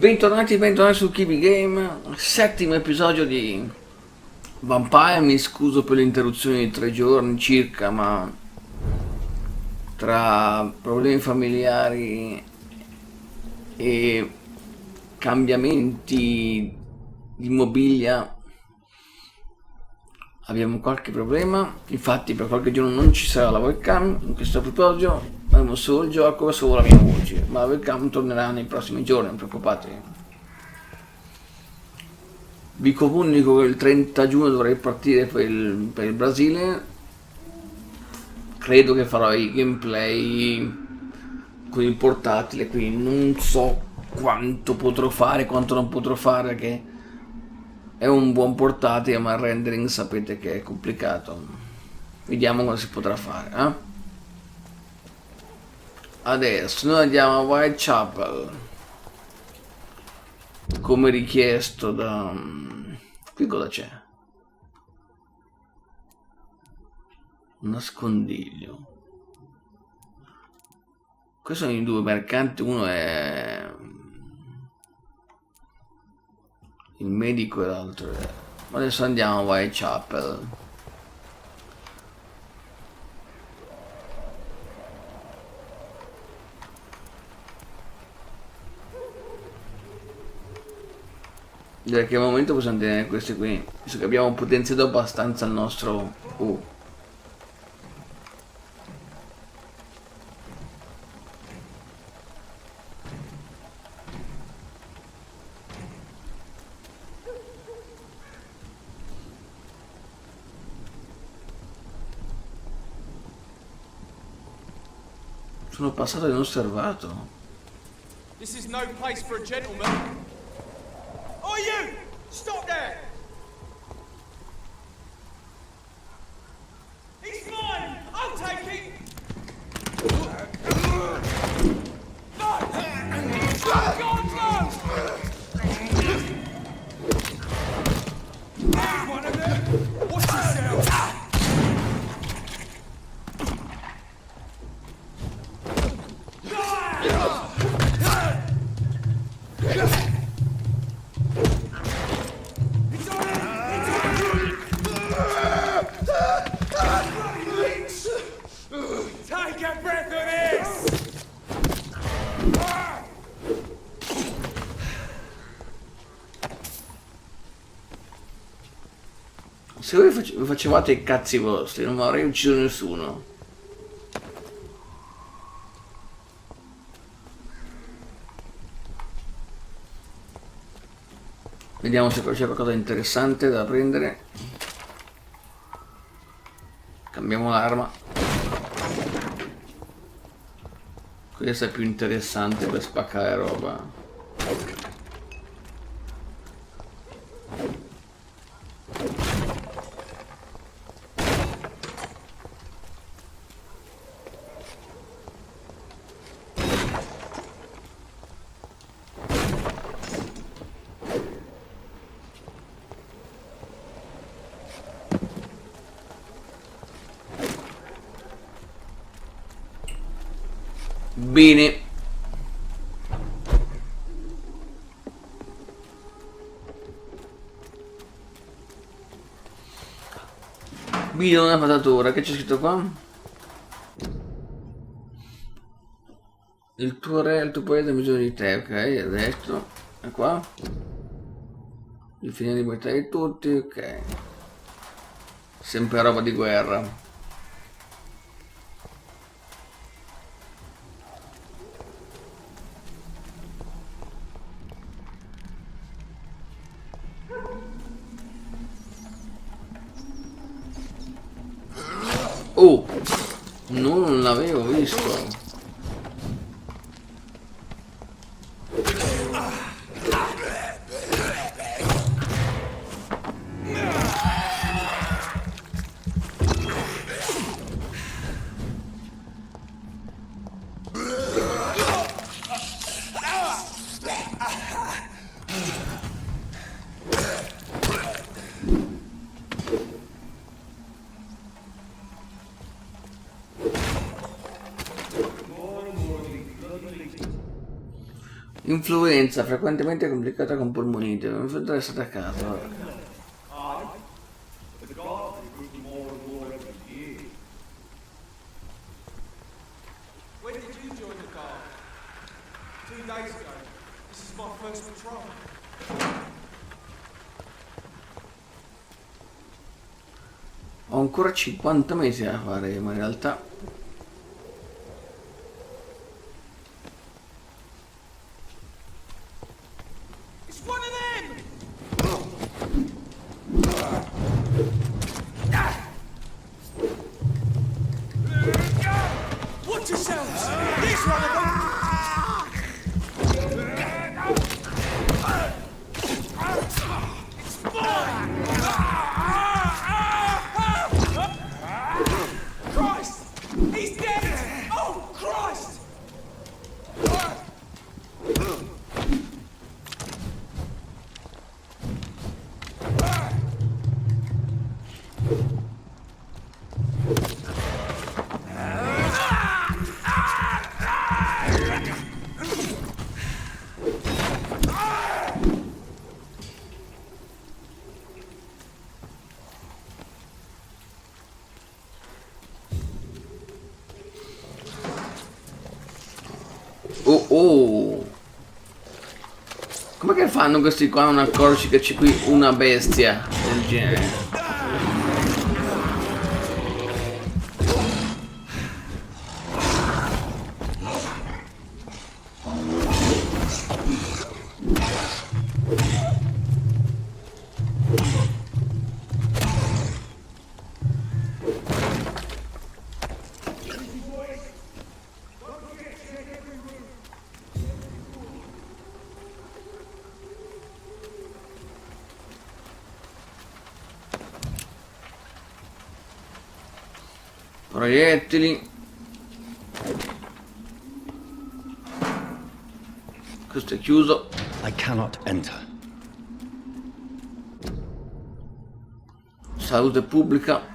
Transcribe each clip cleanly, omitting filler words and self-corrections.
Bentornati su Kibi Game, settimo episodio di Vampyr. Mi scuso per l'interruzione di 3 giorni circa, ma tra problemi familiari e cambiamenti di mobilia abbiamo qualche problema. Infatti per qualche giorno non ci sarà la webcam. In questo episodio avremo solo il gioco e solo la mia voce, ma la webcam tornerà nei prossimi giorni, non preoccupatevi. Vi comunico che il 30 giugno dovrei partire per il Brasile. Credo che farò i gameplay con il portatile, quindi non so quanto potrò fare, quanto non potrò fare, perché è un buon portatile, ma il rendering sapete che è complicato. Vediamo cosa si potrà fare, Adesso noi andiamo a Whitechapel, come richiesto da... qui cosa c'è? Un nascondiglio. Questi sono i due mercanti, uno è il medico e l'altro è... Adesso andiamo a Whitechapel. Direi che al momento possiamo tenere questi qui, visto che abbiamo potenziato abbastanza il nostro... Sono passato inosservato. This is no place for a gentleman. Oh, you! Stop there! He's mine! I'll take it! No! Oh, God, no! He's one of them! Watch yourself! Se voi facevate i cazzi vostri non avrei ucciso nessuno. Vediamo se c'è qualcosa di interessante da prendere. Cambiamo l'arma. Questa è più interessante per spaccare roba. Bene. Bidona patatura, che c'è scritto qua? Il tuo re, il tuo paese ha bisogno di te, ok, adesso. E qua? Il fine di libertà di tutti, ok. Sempre roba di guerra. Oh, non l'avevo visto. Influenza frequentemente complicata con polmonite. Non restate a casa. Vabbè. When did you join the guard? 2 days ago. This is my first patrol. Ho ancora 50 mesi da fare, ma in realtà It's one of them! Watch yourselves! Here's one of them! It's mine! Christ! He's dead! Oh, Christ! oh oh! Come che fanno questi qua a non accorgersi che c'è qui una bestia del genere? Proiettili. Questo è chiuso. I cannot enter. Salute pubblica.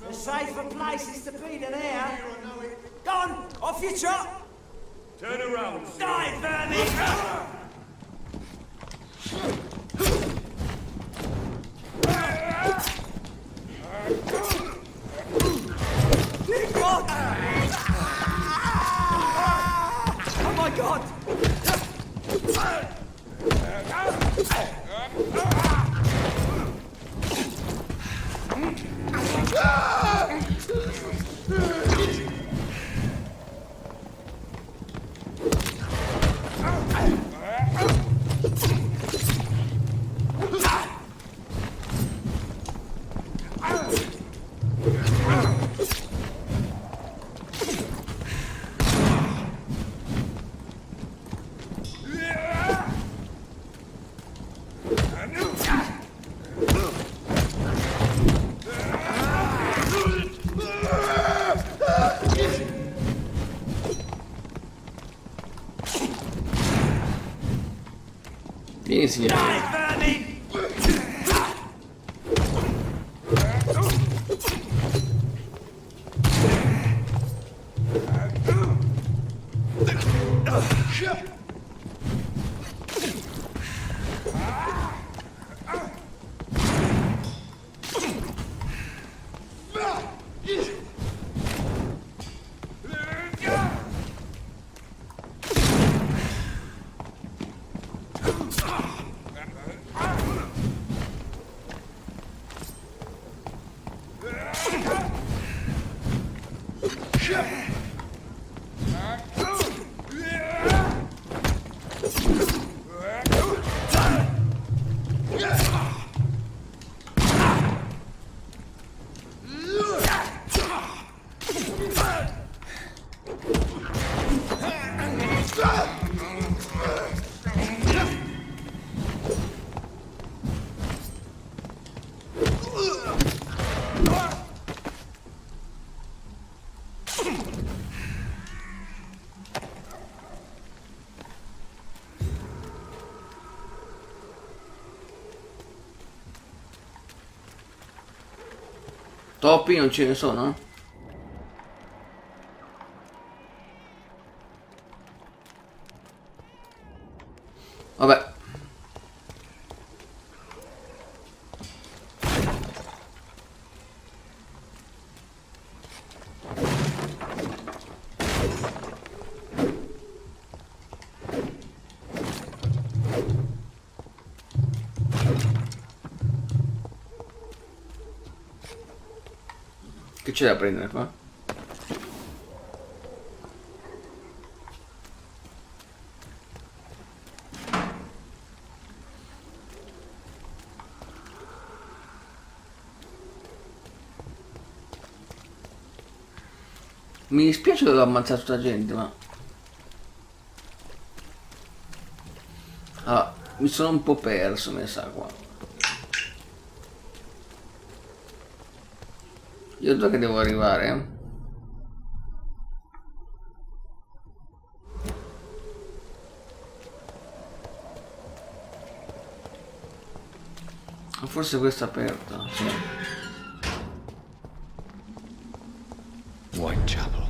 The safer places to be than here. Go on, off your chop. Turn around. Die, vermin! God! Oh my God! Vieni signore. Die, vermin! Topi non ce ne sono? Vabbè. Che c'è da prendere qua? Mi dispiace dover ammazzare tutta la gente, ma... Ah, mi sono un po' perso, mi sa qua. Io dove che devo arrivare? Forse questa è aperta, sì. Whitechapel.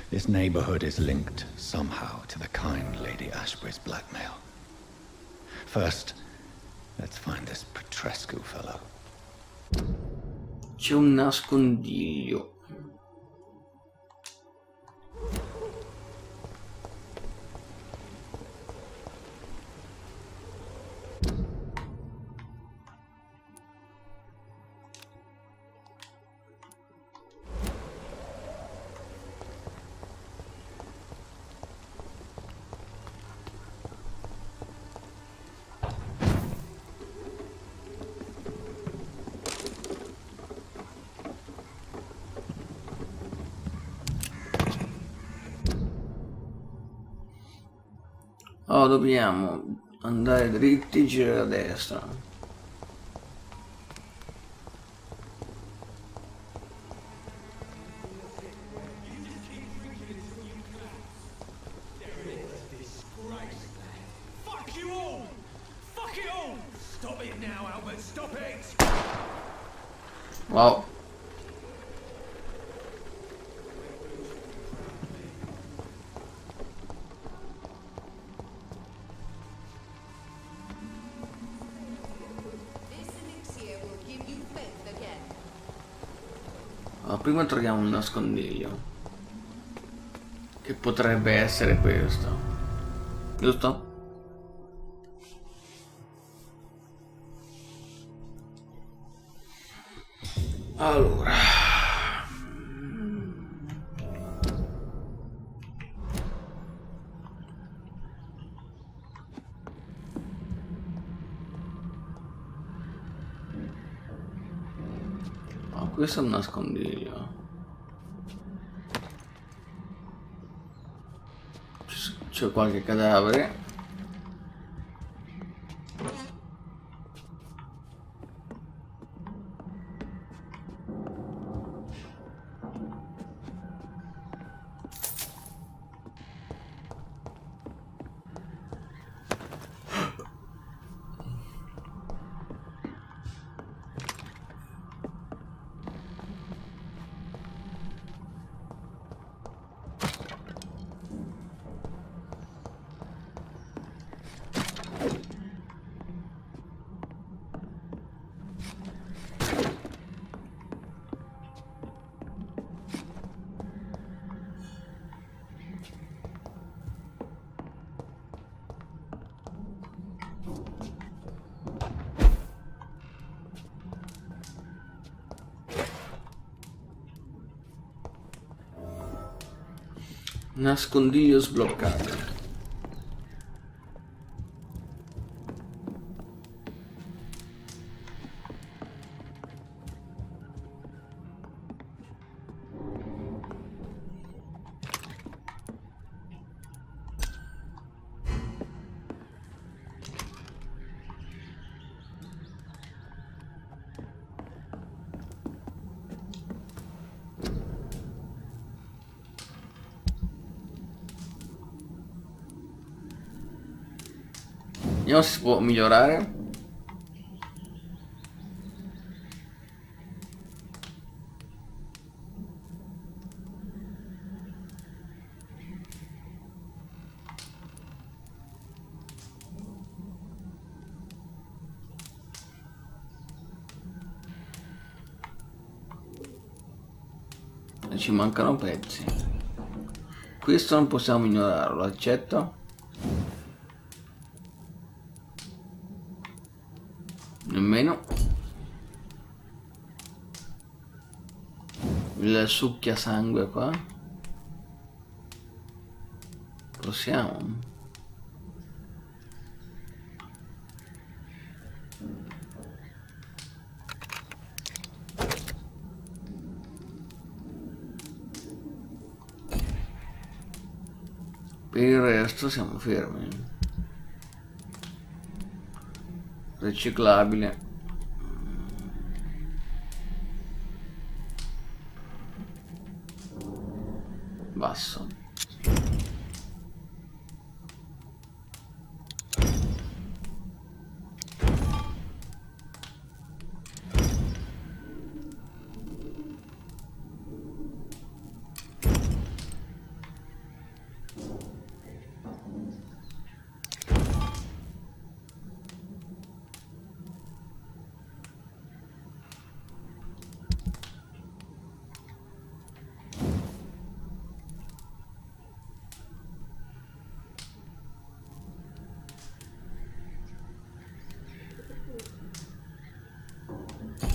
This neighborhood is linked somehow to the kind Lady Ashbury's blackmail. First, let's find this Petrescu fellow. C'è un nascondiglio. Oh, dobbiamo andare dritti, girare a destra. Fuck you all! Fuck it all! Stop it now, Albert, stop it! Wow. Allora, prima troviamo un nascondiglio. Che potrebbe essere questo. Giusto? Allora. Oh, questo è un nascondiglio. C'è qualche cadavere. Nascondiglio sbloccato. Vediamo se si può migliorare. ci mancano pezzi. Questo non possiamo ignorarlo, accetto. Nemmeno. Il succhia sangue qua. Possiamo. Per il resto siamo fermi. Riciclabile. Basso.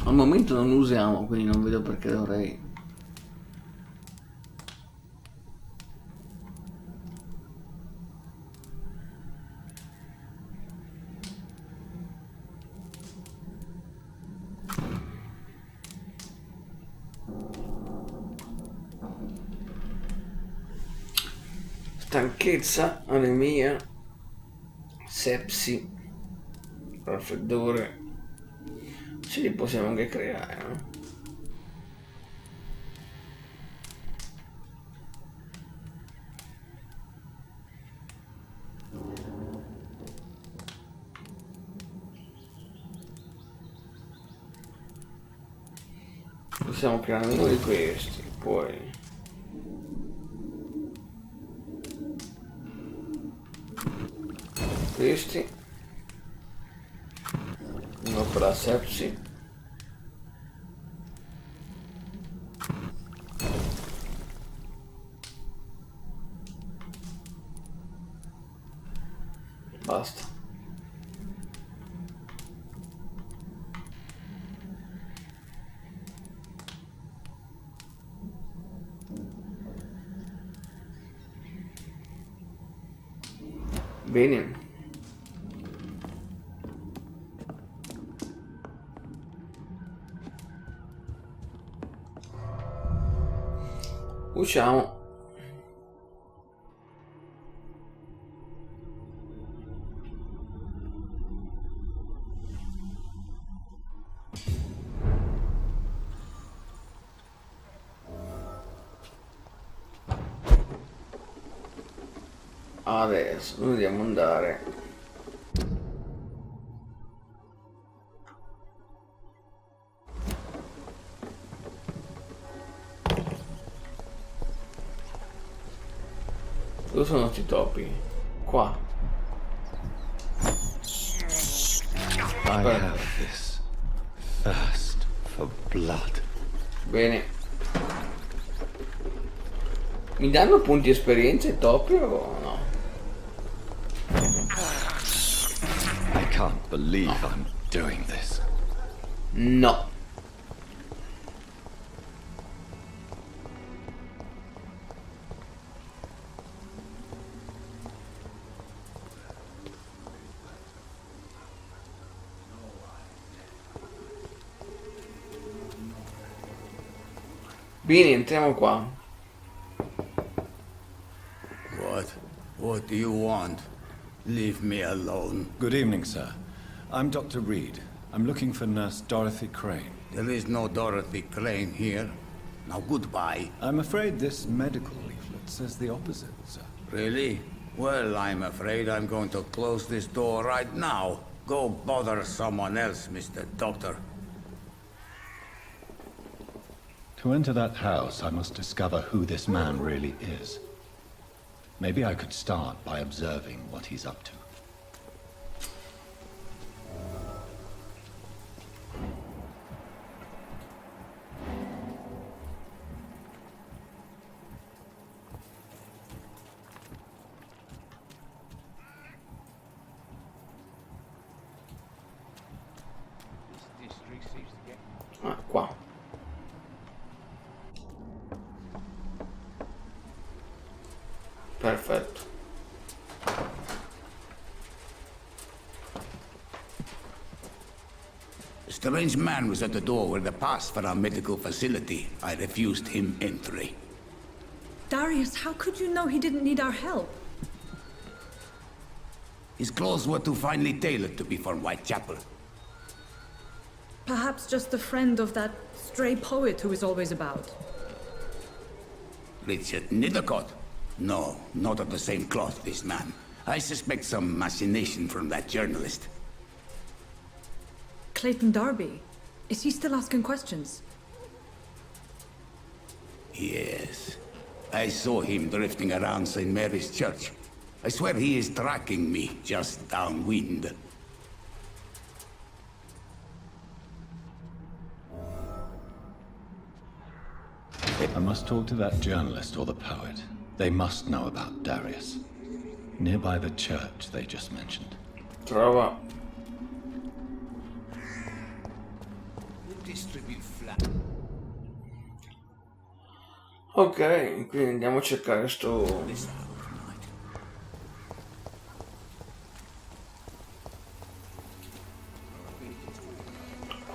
Al momento non lo usiamo, quindi non vedo perché dovrei. Stanchezza, anemia, sepsi, raffreddore. Ce li possiamo anche creare, no? Possiamo creare uno di questi, poi questi, uno per la sepsi, basta. Bene. Usciamo. Adesso noi dobbiamo andare dove sono questi topi? Qua. I have this thirst for blood. Bene. Mi danno punti esperienza i topi o no? I can't believe I'm doing this. No. Bene, entriamo qua. What do you want? Leave me alone. Good evening, sir. I'm Dr. Reed. I'm looking for Nurse Dorothy Crane. There is no Dorothy Crane here. Now goodbye. I'm afraid this medical leaflet says the opposite, sir. Really? Well, I'm afraid I'm going to close this door right now. Go bother someone else, Mr. Doctor. To enter that house, I must discover who this man really is. Maybe I could start by observing what he's up to. Ah, qua. Perfetto. A strange man was at the door with a pass for our medical facility. I refused him entry. Darius, how could you know he didn't need our help? His clothes were too finely tailored to be from Whitechapel. Perhaps just a friend of that stray poet who is always about. Richard Nethercott? No, not of the same cloth, this man. I suspect some machination from that journalist. Clayton Darby. Is he still asking questions? Yes. I saw him drifting around St. Mary's Church. I swear he is tracking me just downwind. I must talk to that journalist or the poet. They must know about Darius. Nearby the church they just mentioned. Trova. Ok, quindi andiamo a cercare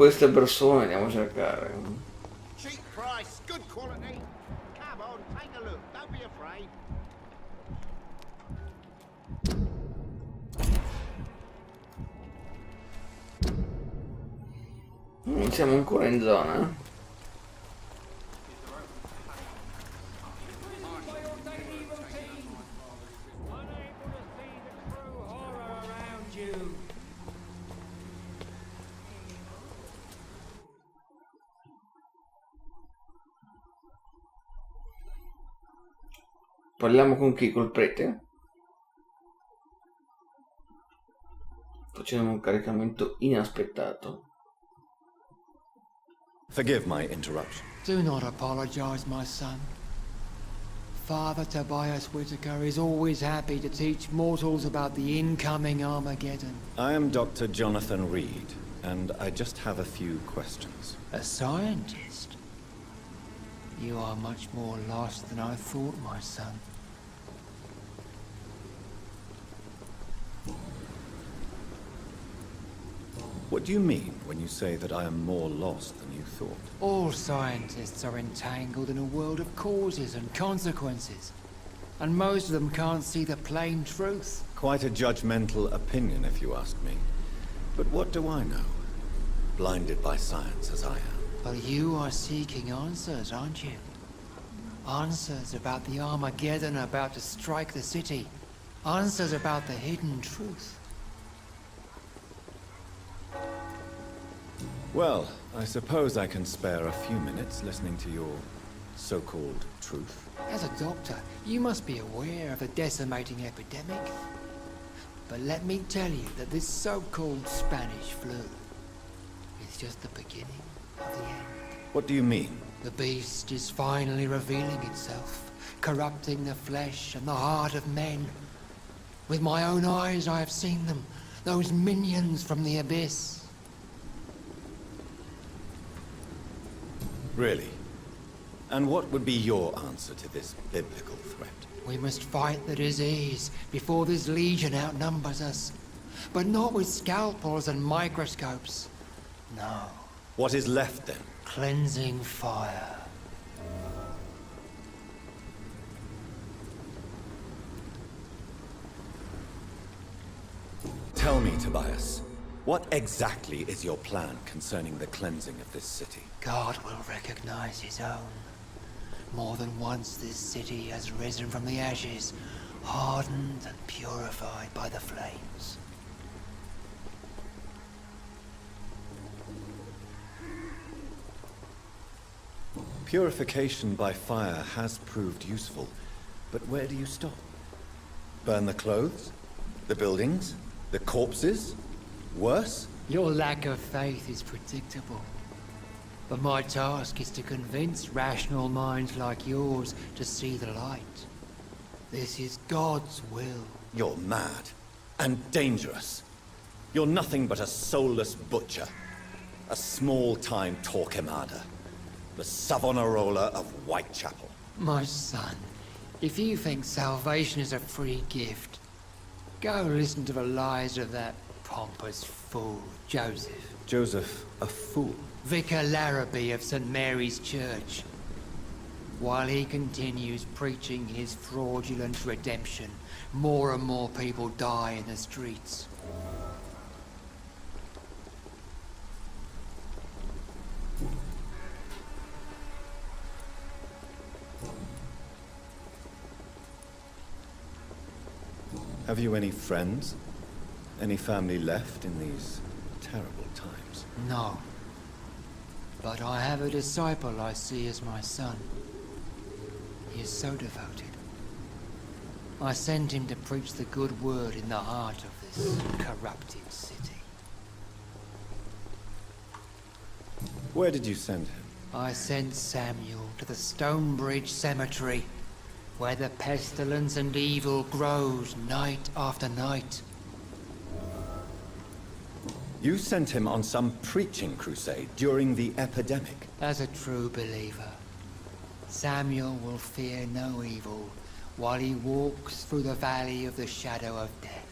queste persone, andiamo a cercare. Cheap price, good quality. Come on, take a look. Don't be afraid. Non siamo ancora in zona, eh? Parliamo con chi? Col prete? Facciamo un caricamento inaspettato. Forgive my interruption. Do not apologize, my son. Father Tobias Whitaker is always happy to teach mortals about the incoming Armageddon. I am Dr. Jonathan Reed, and I just have a few questions. A scientist? You are much more lost than I thought, my son. What do you mean when you say that I am more lost than you thought? All scientists are entangled in a world of causes and consequences, and most of them can't see the plain truth. Quite a judgmental opinion, if you ask me. But what do I know? Blinded by science as I am. But you are seeking answers, aren't you? Answers about the Armageddon about to strike the city. Answers about the hidden truth. Well, I suppose I can spare a few minutes listening to your so-called truth. As a doctor, you must be aware of the decimating epidemic. But let me tell you that this so-called Spanish flu is just the beginning of the end. What do you mean? The beast is finally revealing itself, corrupting the flesh and the heart of men. With my own eyes I have seen them, those minions from the abyss. Really? And what would be your answer to this biblical threat? We must fight the disease before this legion outnumbers us. But not with scalpels and microscopes. No. What is left then? Cleansing fire. Tell me, Tobias, what exactly is your plan concerning the cleansing of this city? God will recognize his own. More than once this city has risen from the ashes, hardened and purified by the flames. Purification by fire has proved useful, but where do you stop? Burn the clothes? The buildings? The corpses? Worse? Your lack of faith is predictable. But my task is to convince rational minds like yours to see the light. This is God's will. You're mad. And dangerous. You're nothing but a soulless butcher. A small-time Torquemada. The Savonarola of Whitechapel. My son, if you think salvation is a free gift, go listen to the lies of that pompous fool, Joseph. Joseph, a fool? Vicar Larrabee of St. Mary's Church. While he continues preaching his fraudulent redemption, more and more people die in the streets. Have you any friends? Any family left in these terrible times? No. But I have a disciple I see as my son. He is so devoted. I send him to preach the good word in the heart of this corrupted city. Where did you send him? I sent Samuel to the Stonebridge Cemetery, where the pestilence and evil grows night after night. You sent him on some preaching crusade during the epidemic. As a true believer, Samuel will fear no evil while he walks through the valley of the shadow of death.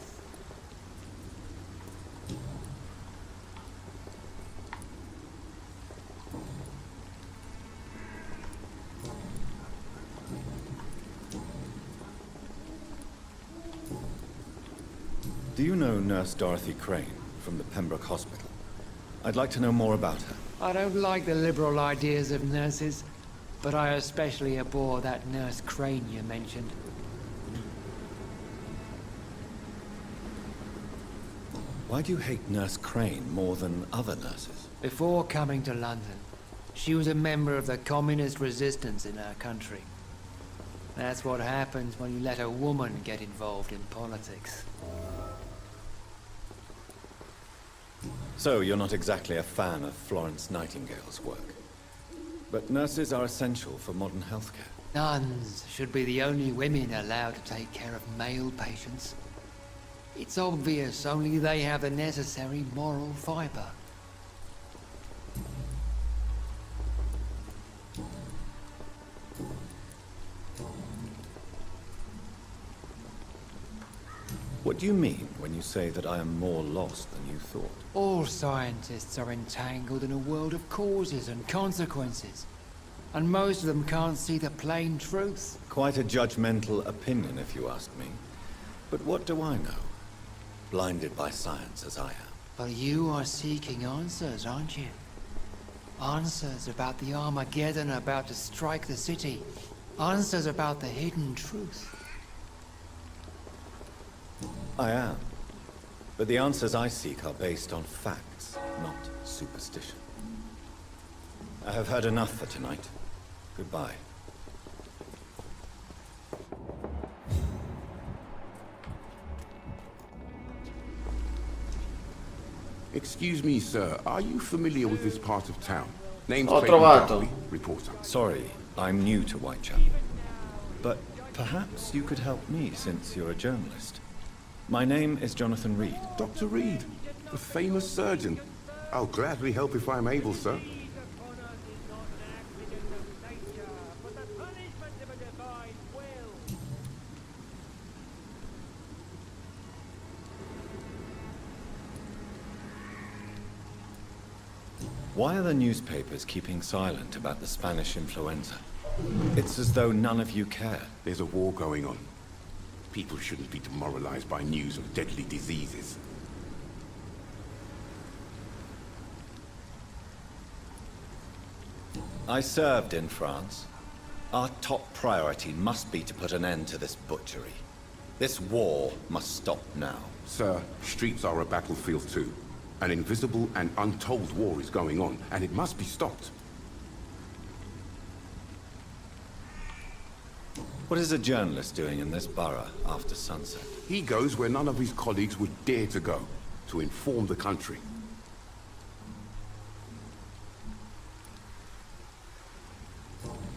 Do you know Nurse Dorothy Crane from the Pembroke Hospital? I'd like to know more about her. I don't like the liberal ideas of nurses, but I especially abhor that Nurse Crane you mentioned. Why do you hate Nurse Crane more than other nurses? Before coming to London, she was a member of the communist resistance in our country. That's what happens when you let a woman get involved in politics. So, you're not exactly a fan of Florence Nightingale's work. But nurses are essential for modern healthcare. Nuns should be the only women allowed to take care of male patients. It's obvious only they have the necessary moral fiber. What do you mean when you say that I am more lost than you thought? All scientists are entangled in a world of causes and consequences. And most of them can't see the plain truth. Quite a judgmental opinion, if you ask me. But what do I know? Blinded by science as I am. But you are seeking answers, aren't you? Answers about the Armageddon about to strike the city. Answers about the hidden truth. I am. But the answers I seek are based on facts, not superstition. I have heard enough for tonight. Goodbye. Excuse me, sir. Are you familiar with this part of town? Name's Ho Clayton trovato. Darby, reporter. Sorry, I'm new to Whitechapel. But perhaps you could help me since you're a journalist. My name is Jonathan Reed. Dr. Reed, the famous surgeon. I'll gladly help if I'm able, sir. Why are the newspapers keeping silent about the Spanish influenza? It's as though none of you care. There's a war going on. People shouldn't be demoralized by news of deadly diseases. I served in France. Our top priority must be to put an end to this butchery. This war must stop now. Sir, streets are a battlefield too. An invisible and untold war is going on, and it must be stopped. What is a journalist doing in this borough after sunset? He goes where none of his colleagues would dare to go, to inform the country.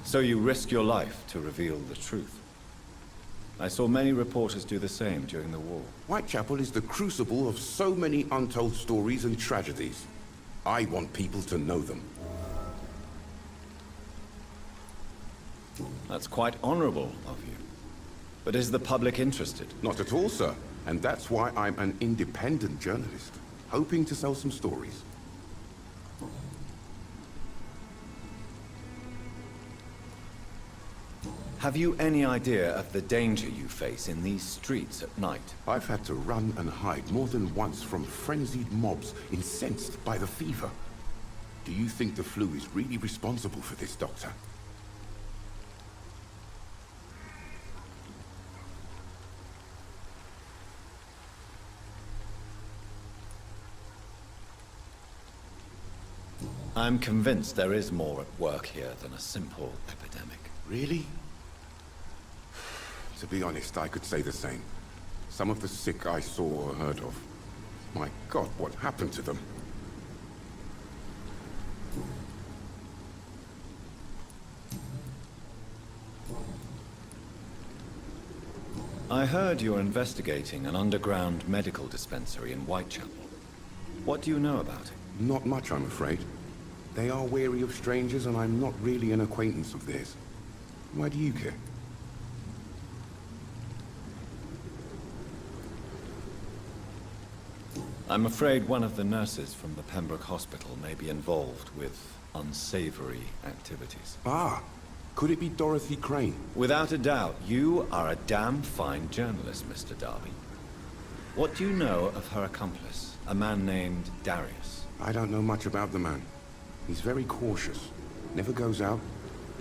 So you risk your life to reveal the truth. I saw many reporters do the same during the war. Whitechapel is the crucible of so many untold stories and tragedies. I want people to know them. That's quite honorable of you. But is the public interested? Not at all, sir. And that's why I'm an independent journalist, hoping to sell some stories. Have you any idea of the danger you face in these streets at night? I've had to run and hide more than once from frenzied mobs incensed by the fever. Do you think the flu is really responsible for this, Doctor? I'm convinced there is more at work here than a simple epidemic. Really? To be honest, I could say the same. Some of the sick I saw or heard of. My God, what happened to them? I heard you're investigating an underground medical dispensary in Whitechapel. What do you know about it? Not much, I'm afraid. They are wary of strangers, and I'm not really an acquaintance of theirs. Why do you care? I'm afraid one of the nurses from the Pembroke Hospital may be involved with unsavory activities. Ah, could it be Dorothy Crane? Without a doubt, you are a damn fine journalist, Mr. Darby. What do you know of her accomplice, a man named Darius? I don't know much about the man. He's very cautious. Never goes out.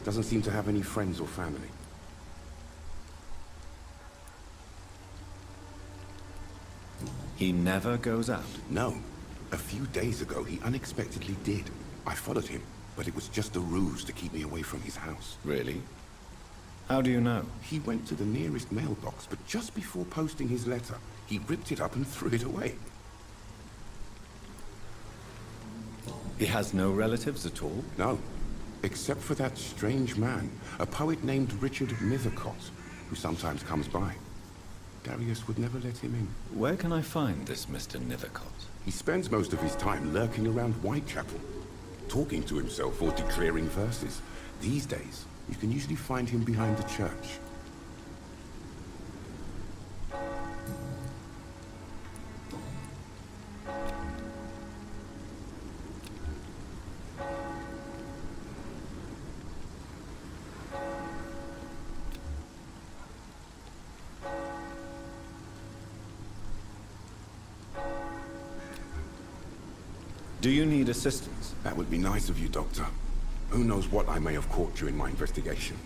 Doesn't seem to have any friends or family. He never goes out? No. A few days ago, he unexpectedly did. I followed him, but it was just a ruse to keep me away from his house. Really? How do you know? He went to the nearest mailbox, but just before posting his letter, he ripped it up and threw it away. He has no relatives at all? No, except for that strange man, a poet named Richard Mithercott, who sometimes comes by. Darius would never let him in. Where can I find this Mr. Nithercott? He spends most of his time lurking around Whitechapel, talking to himself or declaring verses. These days, you can usually find him behind the church. Do you need assistance? That would be nice of you, Doctor. Who knows what I may have caught during my investigation.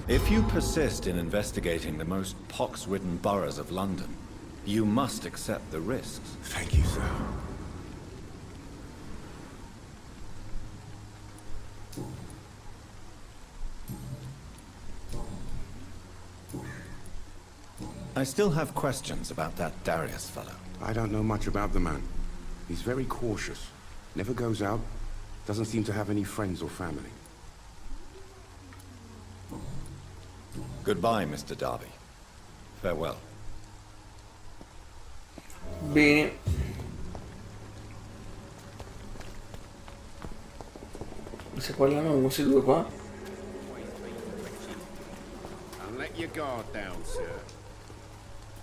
If you persist in investigating the most pox-ridden boroughs of London, you must accept the risks. Thank you, sir. I still have questions about that Darius fellow. I don't know much about the man. He's very cautious. Never goes out. Doesn't seem to have any friends or family. Goodbye, Mr. Darby. Farewell. Bene. Se parlano questi due qua. And let your guard down, sir.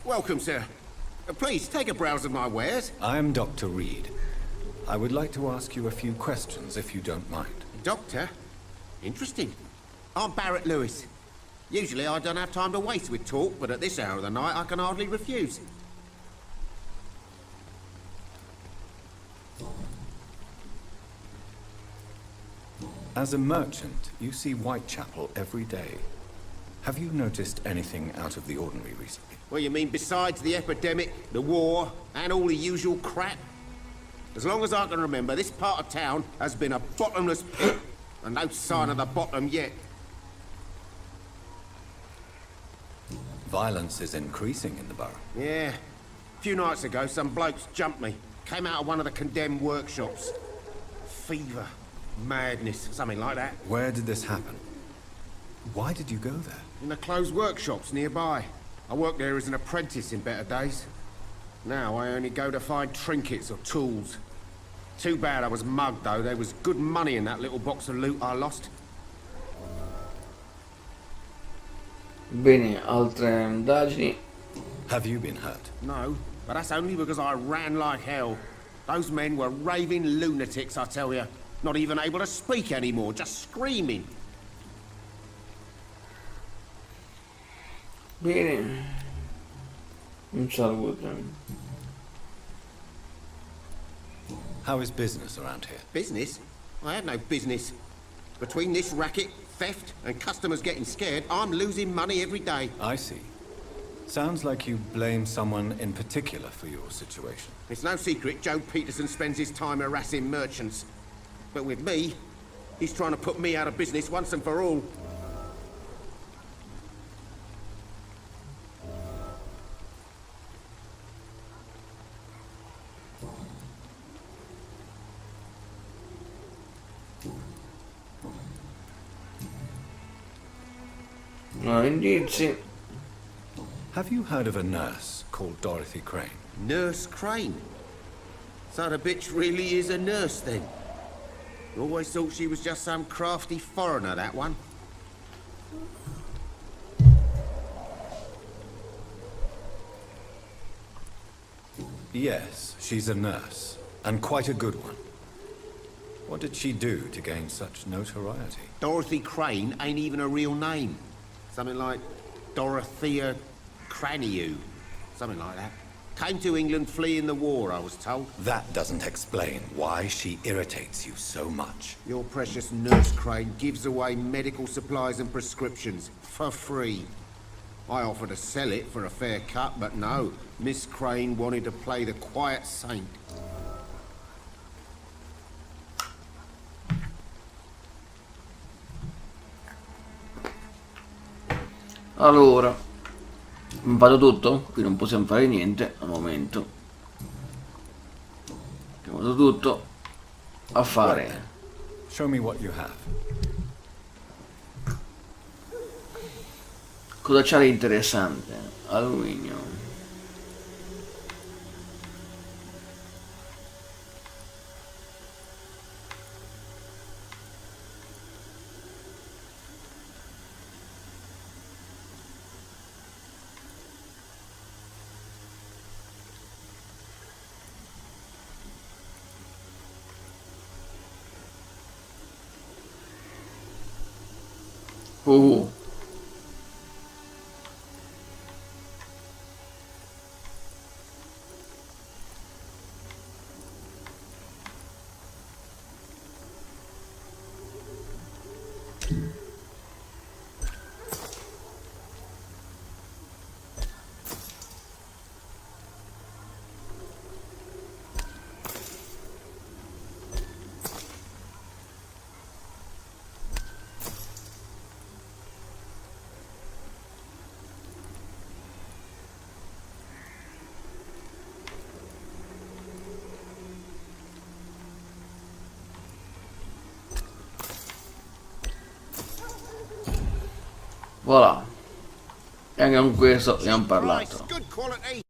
Welcome, sir. Please, take a browse of my wares. I am Dr. Reed. I would like to ask you a few questions, if you don't mind. Doctor? Interesting. I'm Barrett Lewis. Usually I don't have time to waste with talk, but at this hour of the night I can hardly refuse. As a merchant, you see Whitechapel every day. Have you noticed anything out of the ordinary recently? Well, you mean besides the epidemic, the war, and all the usual crap? As long as I can remember, this part of town has been a bottomless pit, and no sign of the bottom yet. Violence is increasing in the borough. Yeah. A few nights ago, some blokes jumped me. Came out of one of the condemned workshops. Fever. Madness. Something like that. Where did this happen? Why did you go there? In the closed workshops nearby. I worked there as an apprentice in better days. Now I only go to find trinkets or tools. Too bad I was mugged, though. There was good money in that little box of loot I lost. Bene, altre indagini. Have you been hurt? No, but that's only because I ran like hell. Those men were raving lunatics, I tell you. Not even able to speak anymore, just screaming. Bene. Un saluto. How is business around here? Business? I have no business. Between this racket, theft, and customers getting scared, I'm losing money every day. I see. Sounds like you blame someone in particular for your situation. It's no secret Joe Peterson spends his time harassing merchants. But with me, he's trying to put me out of business once and for all. No indizi. Have you heard of a nurse called Dorothy Crane? Nurse Crane? So the bitch really is a nurse, then? Always thought she was just some crafty foreigner, that one. Yes, she's a nurse, and quite a good one. What did she do to gain such notoriety? Dorothy Crane ain't even a real name. Something like Dorothea Craniu. Something like that. Came to England fleeing the war, I was told. That doesn't explain why she irritates you so much. Your precious Nurse Crane gives away medical supplies and prescriptions for free. I offered to sell it for a fair cut, but no. Miss Crane wanted to play the quiet saint. Allora, vado tutto? Qui non possiamo fare niente al momento. Vado tutto a fare. Show me what you have. Cosa c'è di interessante? Alluminio. Voilà. E anche con questo abbiamo parlato. Good quality.